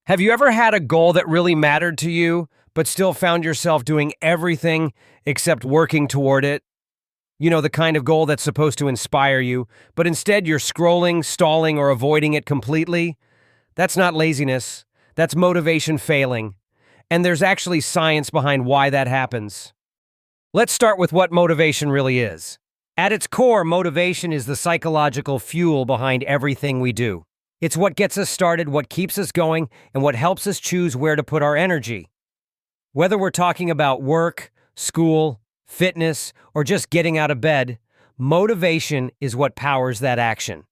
Have you ever had a goal that really mattered to you, but still found yourself doing everything except working toward it? You know, the kind of goal that's supposed to inspire you, but instead you're scrolling, stalling, or avoiding it completely? That's not laziness. That's motivation failing. And there's actually science behind why that happens. Let's start with what motivation really is. At its core, motivation is the psychological fuel behind everything we do. It's what gets us started, what keeps us going, and what helps us choose where to put our energy. Whether we're talking about work, school, fitness, or just getting out of bed, motivation is what powers that action.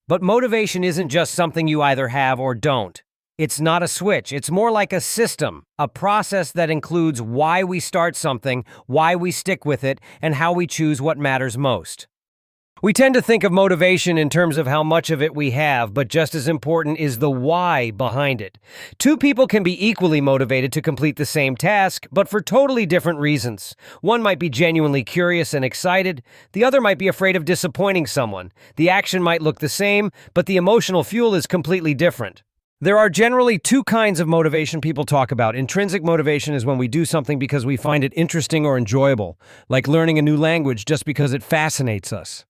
But motivation isn't just something you either have or don't. It's not a switch. It's more like a system, a process that includes why we start something, why we stick with it, and how we choose what matters most. We tend to think of motivation in terms of how much of it we have, but just as important is the why behind it. Two people can be equally motivated to complete the same task, but for totally different reasons. One might be genuinely curious and excited. The other might be afraid of disappointing someone. The action might look the same, but the emotional fuel is completely different. There are generally two kinds of motivation people talk about. Intrinsic motivation is when we do something because we find it interesting or enjoyable, like learning a new language just because it fascinates us.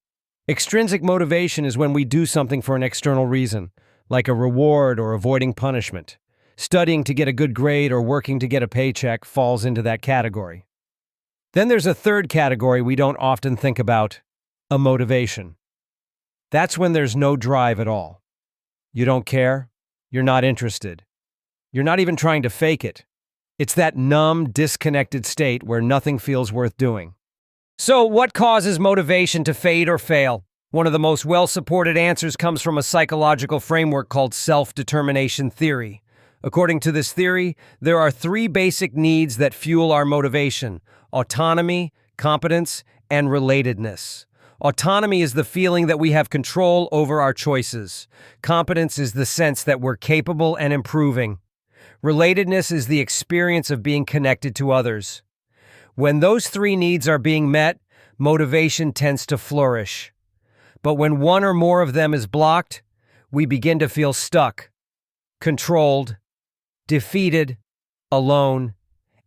Extrinsic motivation is when we do something for an external reason, like a reward or avoiding punishment. Studying to get a good grade or working to get a paycheck falls into that category. Then there's a third category we don't often think about, a motivation. That's when there's no drive at all. You don't care. You're not interested. You're not even trying to fake it. It's that numb, disconnected state where nothing feels worth doing. So, what causes motivation to fade or fail? One of the most well-supported answers comes from a psychological framework called self-determination theory. According to this theory, there are three basic needs that fuel our motivation: autonomy, competence, and relatedness. Autonomy is the feeling that we have control over our choices. Competence is the sense that we're capable and improving. Relatedness is the experience of being connected to others. When those three needs are being met, motivation tends to flourish. But when one or more of them is blocked, we begin to feel stuck, controlled, defeated, alone,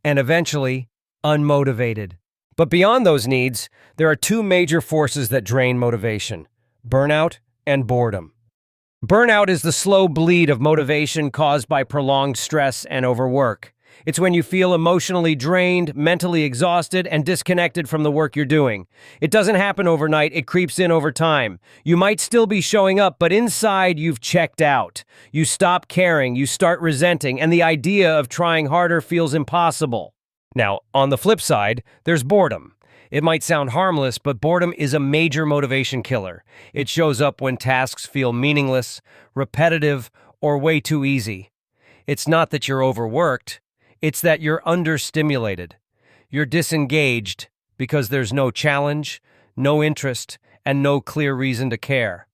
and eventually unmotivated. But beyond those needs, there are two major forces that drain motivation: burnout and boredom. Burnout is the slow bleed of motivation caused by prolonged stress and overwork. It's when you feel emotionally drained, mentally exhausted, and disconnected from the work you're doing. It doesn't happen overnight, it creeps in over time. You might still be showing up, but inside you've checked out. You stop caring, you start resenting, and the idea of trying harder feels impossible. Now, on the flip side, there's boredom. It might sound harmless, but boredom is a major motivation killer. It shows up when tasks feel meaningless, repetitive, or way too easy. It's not that you're overworked. It's that you're understimulated. You're disengaged because there's no challenge, no interest, and no clear reason to care.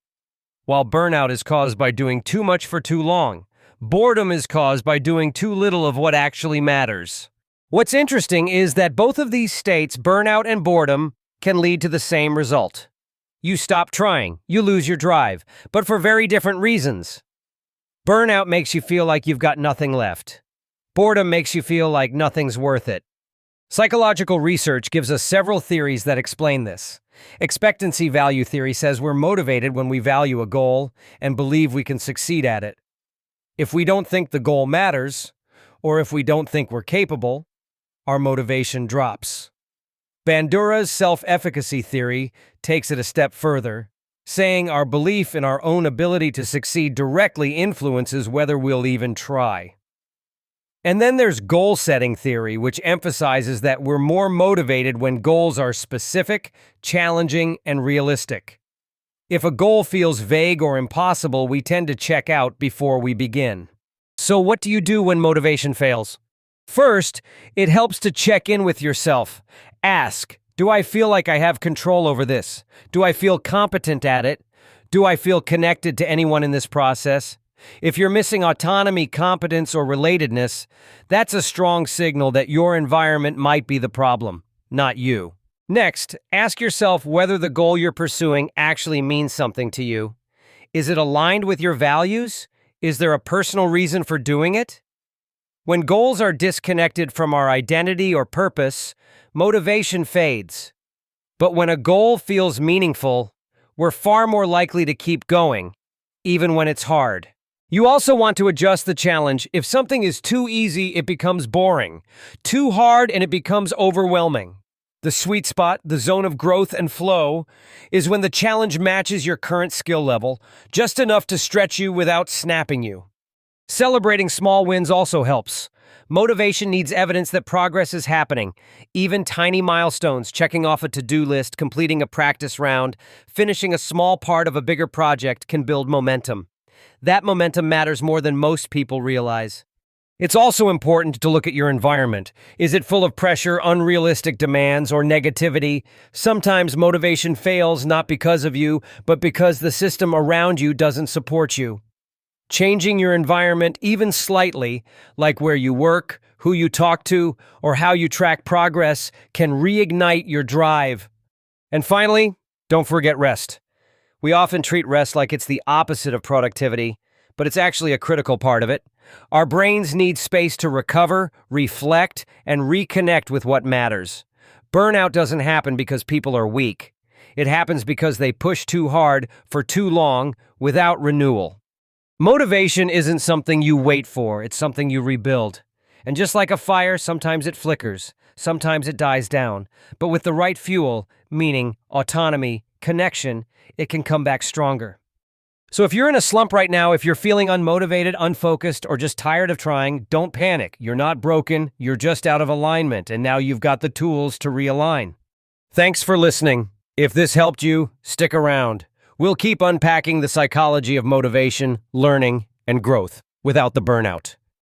While burnout is caused by doing too much for too long, boredom is caused by doing too little of what actually matters. What's interesting is that both of these states, burnout and boredom, can lead to the same result. You stop trying, you lose your drive, but for very different reasons. Burnout makes you feel like you've got nothing left. Boredom makes you feel like nothing's worth it. Psychological research gives us several theories that explain this. Expectancy value theory says we're motivated when we value a goal and believe we can succeed at it. If we don't think the goal matters, or if we don't think we're capable, our motivation drops. Bandura's self-efficacy theory takes it a step further, saying our belief in our own ability to succeed directly influences whether we'll even try. And then there's goal-setting theory, which emphasizes that we're more motivated when goals are specific, challenging, and realistic. If a goal feels vague or impossible, we tend to check out before we begin. So what do you do when motivation fails? First, it helps to check in with yourself. Ask, do I feel like I have control over this? Do I feel competent at it? Do I feel connected to anyone in this process? If you're missing autonomy, competence, or relatedness, that's a strong signal that your environment might be the problem, not you. Next, ask yourself whether the goal you're pursuing actually means something to you. Is it aligned with your values? Is there a personal reason for doing it? When goals are disconnected from our identity or purpose, motivation fades. But when a goal feels meaningful, we're far more likely to keep going, even when it's hard. You also want to adjust the challenge. If something is too easy, it becomes boring. Too hard, and it becomes overwhelming. The sweet spot, the zone of growth and flow, is when the challenge matches your current skill level, just enough to stretch you without snapping you. Celebrating small wins also helps. Motivation needs evidence that progress is happening. Even tiny milestones, checking off a to-do list, completing a practice round, finishing a small part of a bigger project can build momentum. That momentum matters more than most people realize. It's also important to look at your environment. Is it full of pressure, unrealistic demands, or negativity? Sometimes motivation fails not because of you, but because the system around you doesn't support you. Changing your environment even slightly, like where you work, who you talk to, or how you track progress, can reignite your drive. And finally, don't forget rest. We often treat rest like it's the opposite of productivity, but it's actually a critical part of it. Our brains need space to recover, reflect, and reconnect with what matters. Burnout doesn't happen because people are weak. It happens because they push too hard for too long without renewal. Motivation isn't something you wait for, it's something you rebuild. And just like a fire, sometimes it flickers, sometimes it dies down. But with the right fuel, meaning autonomy, connection, it can come back stronger. So if you're in a slump right now, if you're feeling unmotivated, unfocused, or just tired of trying, don't panic. You're not broken, you're just out of alignment, and now you've got the tools to realign. Thanks for listening. If this helped you, stick around. We'll keep unpacking the psychology of motivation, learning, and growth without the burnout.